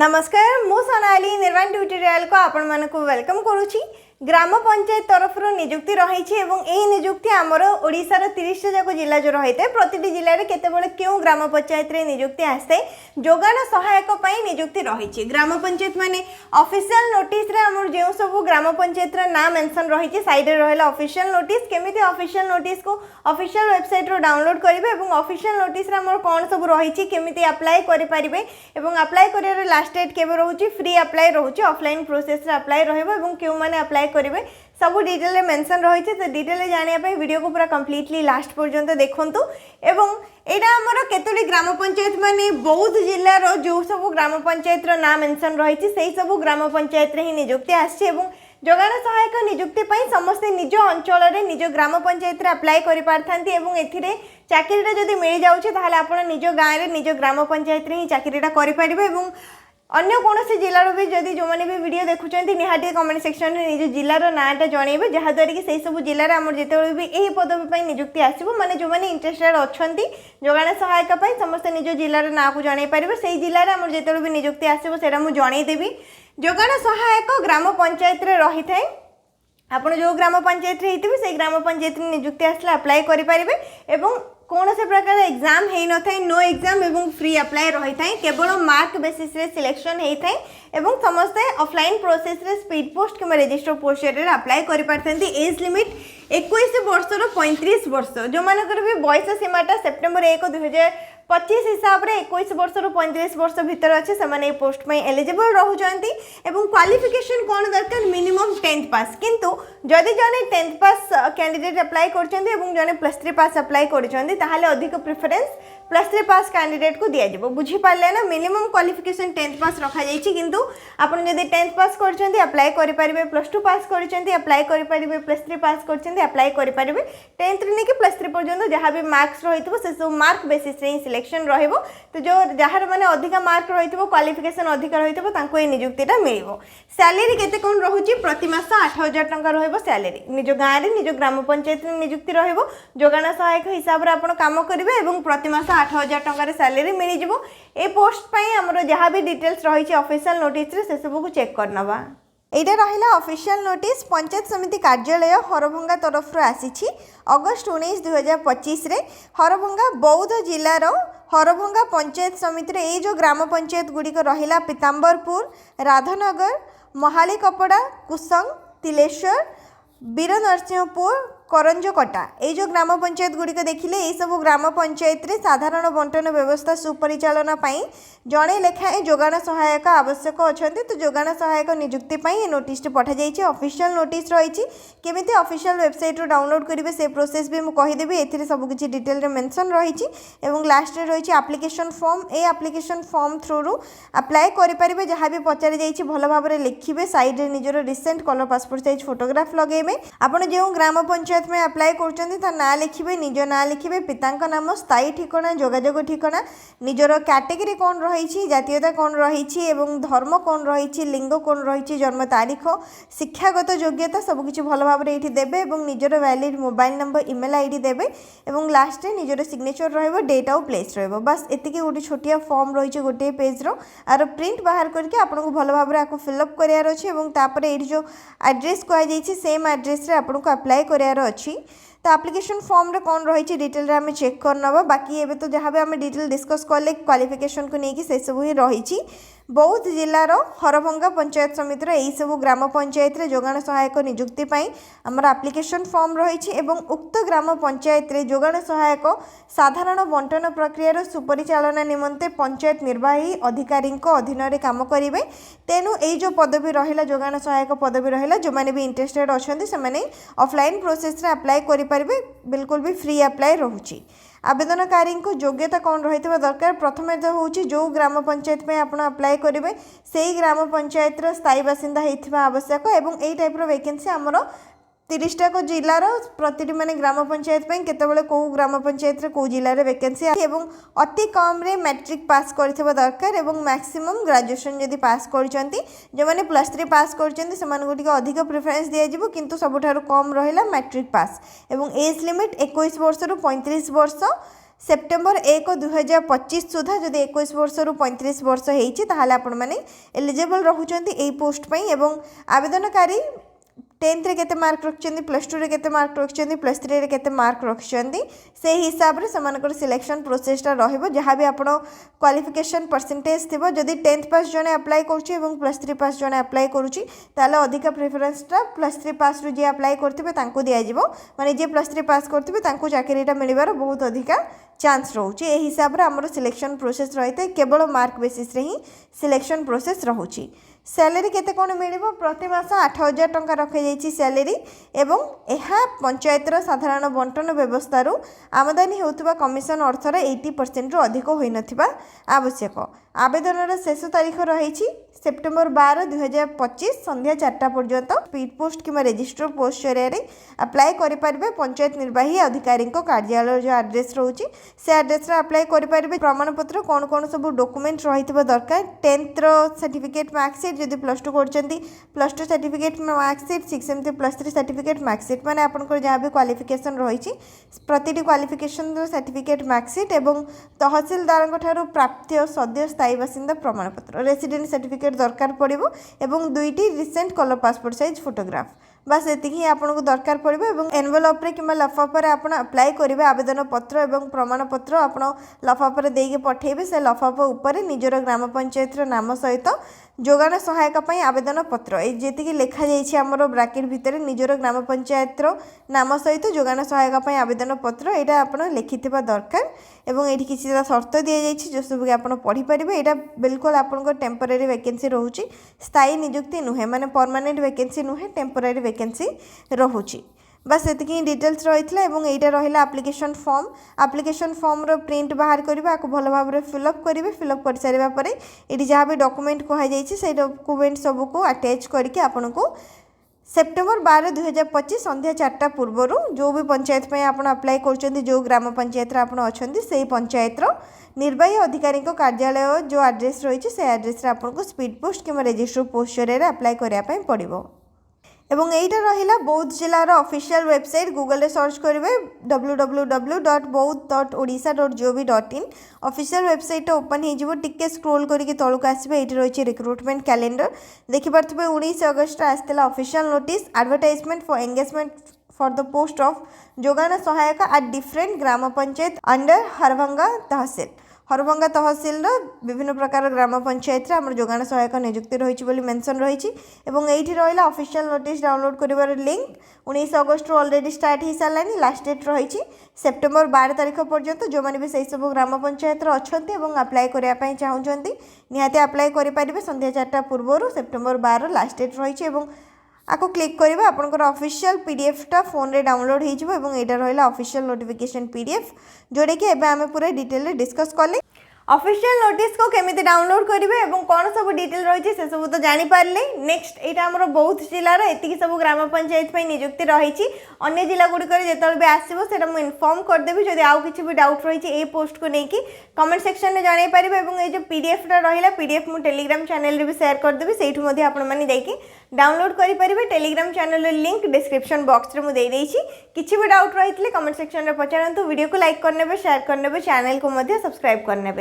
नमस्कार मु सोनाली निर्वाण ट्यूटोरियल को आपण मानक वेलकम करुछि। ग्राम पंचायत तरफ निजुक्ति रही एवं यही निजुक्ति आमर ओडिशार 30 जाक जिला जो रही है प्रति जिले में केतबेले क्यों ग्राम पंचायत रे निजुक्ति आसे जोगाना सहायक निजुक्ति रही। ग्राम पंचायत माने ऑफिशियल नोटिस रे आमर जो सब ग्राम पंचायत ना मेंशन रही साइड रे रहला ऑफिशियल नोटिस केमिति ऑफिशियल नोटिस को ऑफिशियल वेबसाइट रो डाउनलोड करिवे एवं ऑफिशियल नोटिस रे आमर कोन सब रही केमिति अप्लाई करि परिबे एवं अप्लाई करियर लास्ट डेट केबे रहउची फ्री अप्लाई रहउची ऑफलाइन प्रोसेस रे अप्लाई रहइबो एवं क्यों माने अप्लाई करेंगे सब डिटेल में मेंशन रही है। तो डिटेल जानापी वीडियो को पूरा कम्प्लीटली लास्ट पर्यंत देखूँ एवं यहाँ आमर केतोटी ग्राम पंचायत माने बौद्ध जिलार जो सब ग्राम पंचायत ना मेंशन रही से सब ग्राम पंचायत ही निजुक्ति आसी जोगाना सहायक निजुक्ति समस्ते निज अंचल निज ग्राम पंचायत अप्लाई कर चाकरीटा जदि मिल जाऊँगी आप निज गाँव में निज ग्राम पंचायत ही चाकरीटा करेंगे अन्य कौन से जिलार भी जदि जो मैंने भी वीडियो देखुं निहाती कमेंट सेक्शन में निज जिलार नाटा जनइबे जहाँद्वारा कि सब जिले में आम जिते भी यही पदवी निजुक्ति आसो माने जो मैंने इंटरेस्टेड अच्छा जोगाना सहायक समस्त निज जिलार ना को जन पारे से जिले में आम जिते भी निजुक्ति आसो से मुझे जनईदेवी। जोगाना सहायक ग्राम पंचायत रही है आपड़ जो ग्राम पंचायत होते से ग्राम पंचायत निजुक्ति आसले अप्लाई करेंगे कौन से प्रकार एग्जाम हो न था नो एग्जाम एवं फ्री अप्लाई रही था केवल मार्क बेसिस रे सिलेक्शन होता है एवं समस्ते ऑफलाइन प्रोसेस रे स्पीड पोस्ट कि रजिस्टर पोस्ट रे अप्लाई कर पारथेंती। एज लिमिट 21 वर्ष रू 35 वर्ष जो मानकर भी बयस सीमाटा सेप्टेम्बर 1 2025 हिसाब से 21 वर्ष रू 35 वर्ष भितर अच्छे से पोस्ट में एलिजिबल रहउचंती एवं क्वालिफिकेशन कौन दरकार मिनिमम 10th पास किंतु जदि जने 10th पास कैंडिडेट अप्लाई करछंती एवं जने +3 पास अप्लाई करछंती ताहाले अधिक प्रेफरेंस +3 पास कैंडिडेट को दिया जिवो बुझी पारले ना। मिनिमम क्वालिफिकेशन 10th पास रखा जाइछि किंतु आपण जदि 10th पास करछंती अप्लाई करि परिबे +2 पास करछंती अप्लाई करि परिबे +3 पास करछंती अप्लाई करि परिबे 10th रे कि +3 पर्यंत जहाँ भी मार्क्स रहितबो से सब मार्क बेसिस रे सिलेक्शन रहिबो। तो जो जहार माने अधिक मार्क रहितबो क्वालिफिकेशन अधिक रहितबो तांको ए नियुक्तिटा मिलिबो। सैलरी केते कोन रहुची प्रति मास 8000 टंका रहइबो सैलरी निज गाँव में निज ग्राम पंचायत में नियुक्ति रहिबो। जोगाना सहायक हिसाब रे आपण काम करिवे एवं प्रति मास 8000 टंका रे सैलरी मिल जिवो। ए पोस्ट पई हमरो जहाँ भी डिटेल्स रही ऑफिशियल नोटिस रे से सब को चेक करनबा। एटा रहिला ऑफिशियल नोटिस पंचायत समिति कार्यालय हरभंगा तरफ आसी अगस्त 19 2025 रे हरभंगा बौद्ध जिलार हरभंगा पंचायत समिति रे जो ग्राम पंचायत गुड़िक रहिला पीताम्बरपुर राधानगर महाली कपड़ा कुसंग तिलेश्वर वीर नरसिंहपुर करंजकटा ये जो ग्राम पंचायत गुड़िक देखिले ये सब ग्राम पंचायत रे साधारण बंटन व्यवस्था सुपरिचालन पाई जड़े लेखाएं जोगाना सहायक आवश्यक अच्छा। तो जोगाना सहायक निजुक्ति ये नोटिस पठा जाइए ऑफिशियल नोटिस रही केमिति ऑफिशियल वेबसाइट रो डाउनलोड करेंगे से प्रोसेस भी मुझे कहीदेवी ए सबकि डिटेल रे मेंशन रही लास्ट रे रही एप्लिकेशन फॉर्म ए एप्लिकेशन फॉर्म थ्रू रू अप्लाई करेंगे जहाँ भी पचारि जाइए भल भाव में लिखिए साइड रे निजर recent colour passport size photograph लगेबे आपड़ जो ग्राम पंचायत में अप्लाई कर ना लिखिए निज ना लिखिए पिता नाम स्थायी ठिकाना जोगाजोग ठिकाना निजर कैटेगरी कौन रही जातीयता कौन रही धर्म कौन रही लिंग कौन रही जन्म तारीख शिक्षागत योग्यता सबकि भल भाव में ये देवे निजर valid mobile number email ID देवे लास्ट में निजर सिग्नेचर रहिबो डेट आउ प्लेस रहिबो बस एतिकी गोटे छोटिया फॉर्म रही गोटे पेज रो आर प्रिंट बाहर करके आपको भल भाव में फिलअप करार अच्छे ये जो एड्रेस कहुई सेम एड्रेस रे आपको अप्लाई करार अच्छी। तो एप्लिकेशन फॉर्म रे कौन रही डिटेल रे आमे चेक करनबा बाकी एबे तो जहाँ भी आम डिटेल डिस्कस कले क्वालिफिकेशन को लेकिन से सब ही रही। बौद्ध जिलार हरभंगा पंचायत समितिर यही सब ग्राम पंचायत रे जोगाना सहायक निजुक्ति आमर एप्लिकेशन फॉर्म रही उक्त ग्राम पंचायत रे जोगाना सहायक साधारण बंटन प्रक्रिया सुपरिचालन निमंते पंचायत निर्वाही अधिकारी अधीन रे काम करेंगे। तेणु यही जो पदवी रहिला जोगाना सहायक पदवी रहिला जो माने भी इंटरेस्टेड अच्छा से ऑफलाइन प्रोसेस रे अप्लाई करेंगे बिल्कुल भी फ्री अप्लाई रोची। आवेदनकारी को योग्यता कौन रही दरकार प्रथम तो हूँ जो ग्राम पंचायत में आप अप्लाई करेंगे से ही ग्राम पंचायत स्थायी बासिंदा होता आवश्यक एवं यही टाइप्र वैकेंसी आमर 30टा को जिलार प्रति माने ग्राम पंचायत केतबेले कौ ग्राम पंचायत कौ जिले में वैकेंसी एवं अति कम रे मैट्रिक पास करथिबा दरकार एवं मैक्सिमम ग्रेजुएशन जदि पास करचंती जो माने +3 पास करचंती सेमानको टिके अधिक प्रेफरेंस दिया जिवो किंतु सबुठारु कम रहिला मैट्रिक पास एवं एज लिमिट 21 वर्ष रु 35 वर्ष सेप्टेम्बर 1 2025 सुधा जदि 21 वर्ष रु 35 वर्ष होती आपण मैंने एलिजिबल रोचते यही पोस्ट एवं आवेदनकारी 10th रे केते मार्क रखिछन्ती +2 रे केते मार्क रखिछन्ती +3 रे केते मार्क रखिछन्ती से हिसाब रे समानकर सिलेक्शन प्रोसेस टा रहइबो जहाँ भी आपण क्वालिफिकेशन परसेंटेज थिबो जदि 10th पास जने अप्लाई करूची एवं +3 पास जने अप्लाई करूची ताले अधिक प्रेफरेंस टा +3 पास रु जे अप्लाई करथिबे तांको दिया जिवो माने जे +3 पास करथिबे तांको चाकरीटा मिलिबार बहुत अधिक चांस रोचे ए हिसाब रे हमर सिलेक्शन प्रोसेस रहिते केवल मार्क बेसिस रे ही सिलेक्शन प्रोसेस रहूची सैलरी केते कोन मिलिबो प्रति मास 8000 टंका रखे जाइछि सैलरी एवं एहा पंचायतर साधारण बंटन व्यवस्था रु आमदानी हेउतबा कमिशन अर्थर 80% रु अधिक होई नथिबा आवश्यक आवेदन शेष तारीख रही सेप्टेम्बर 12 2025 संध्या 4टा पर्यंत स्पीड पोस्ट कि रजिस्टर पोस्ट जरिए अप्लाई करें पंचायत निर्वाही अधिकारी कार्यालय जो आड्रेस रोचे से आड्रेस अप्लाई करें प्रमाणपत्र कौन कौन सब डॉक्यूमेंट रही दरकार 10th सर्टिफिकेट मार्कसीट जब +2 कर +2 सर्टिफिकेट मार्कसीट 6 एमती +3 सर्टिफिकेट मार्कसीट माने आपनकर जहाँ भी क्वालिफिकेशन रही प्रति क्वालिफिकेशन सर्टिफिकेट मार्कसीट एवं तहसीलदार प्राप्त सद्य स्थायी बासिंदा प्रमाणपत्र रेसिडेंट सर्टिफिकेट दरकार पड़िबो एवं 2टी recent colour passport size photograph बस एतिकी आपनको दरकार पड़िबो एवं एनवेलप रे किंबा लफाफा रे आपण अप्लाई करिवे आवेदन पत्र एवं प्रमाण पत्र आपण लफाफा रे देके पठेइबे से लफाफा ऊपर निजर ग्राम पंचायत रो नाम सहित जोगाना सहायक पई आवेदन पत्र ए जेतिकी लेखा जाइछि हमरो ब्रैकेट भितर निजर ग्राम पंचायत रो नाम सहित जोगाना सहायक पई आवेदन पत्र एटा आपण लिखिथिबा दरकार एवं एठी किछि शर्त दिया जाइछि जो सब आपण पढ़ी परिबे एटा बिल्कुल आपनको टेम्पररी वैकेंसी रहउछि स्थायी नियुक्ति नुहे माने परमानेंट वैकेंसी नुहे टेम्पररी वैकेंसी रहउछि बस एतिकी डिटेल्स रही है रहा आप्लिकेशन फॉर्म रो प्रिंट बाहर करबा को भल भाव फिलअप करेंगे फिलअप कर सारा पर ये जहाँ भी डॉक्यूमेंट कहुई से डॉक्यूमेंट सबको अटैच करके आपन को सेप्टेम्बर 12 2025 संध्या 4टा पूर्वर जो भी पंचायत में आप अप्लाई कर जो ग्राम पंचायत अच्छा से पंचायत निर्वाही अधिकारी कार्यालय जो आड्रेस रही है आड्रेस आपको स्पीड पोस्ट कि रजिस्टर पोस्ट जरिए अप्लाई करने पड़ो एवं एटा रहिला बौद्ध जिलार ऑफिशियल वेबसाइट गूगल रे सर्च करेंगे www.boudh.odisha.gov.in ऑफिशियल वेबसाइट ओपन हो टिके स्क्रोल करके तलक आसबे ये रही रिक्रुटमेंट कैलेंडर देखिपे 19 अगस्त आसला official notice advertisement for engagement for the post of जोगाना सहायक at different gram panchayat under Harbhanga tehsil Harbhanga tehsil विभिन्न प्रकार ग्राम पंचायत रे हमर जोगाना सहायक नियुक्ति रही मेंशन रही एवं रहा ऑफिशियल नोटिस डाउनलोड कर लिंक 19 अगस्त ऑलरेडी स्टार्ट हो सारानी लास्ट डेट रही सेप्टेम्बर 12 तारीख पर्यंत जो मैंने भी सही सब ग्राम पंचायत अच्छा अप्लाई करने चाहूँगी निहाती अप्लाई करेंगे संध्या 4टा पूर्व सेप्टेम्बर 12 लास्ट डेट रही आपको क्लिक करेंगे आपंकर ऑफिशियल पीडीएफ टा फोन रे डाउनलोड हो यहाँ रहा ऑफिशियल नोटिफिकेशन पीडीएफ जोड़े कि एबे आमे पूरा डिटेल डिस्कस कले ऑफिशियल नोटिस को केमिति डाउनलोड करेंगे और कौन सब डिटेल रही से सब तो जानी पारले नेक्स्ट यहाँ आम बौद्ध जिलार एति सब ग्राम पंचायत नियुक्ति रही अन्य जिला गुड़िक जो भी आसो से इनफॉर्म करदेवी जब आउ कि भी डाउट रही है पोस्ट को लेकिन कमेंट सेक्शन में जन पारे और ये जो पीडीएफ रहा पीडीएफ मुझे टेलीग्राम चैनल रे भी शेयर करदेवी से आपने डाउनलोड करेंगे Telegram channel link description box में मुझे किसी भी डाउट रही है कमेंट सेक्शन में पचारतु वीडियो को लाइक करने शेयर करने चैनल को सब्सक्राइब करने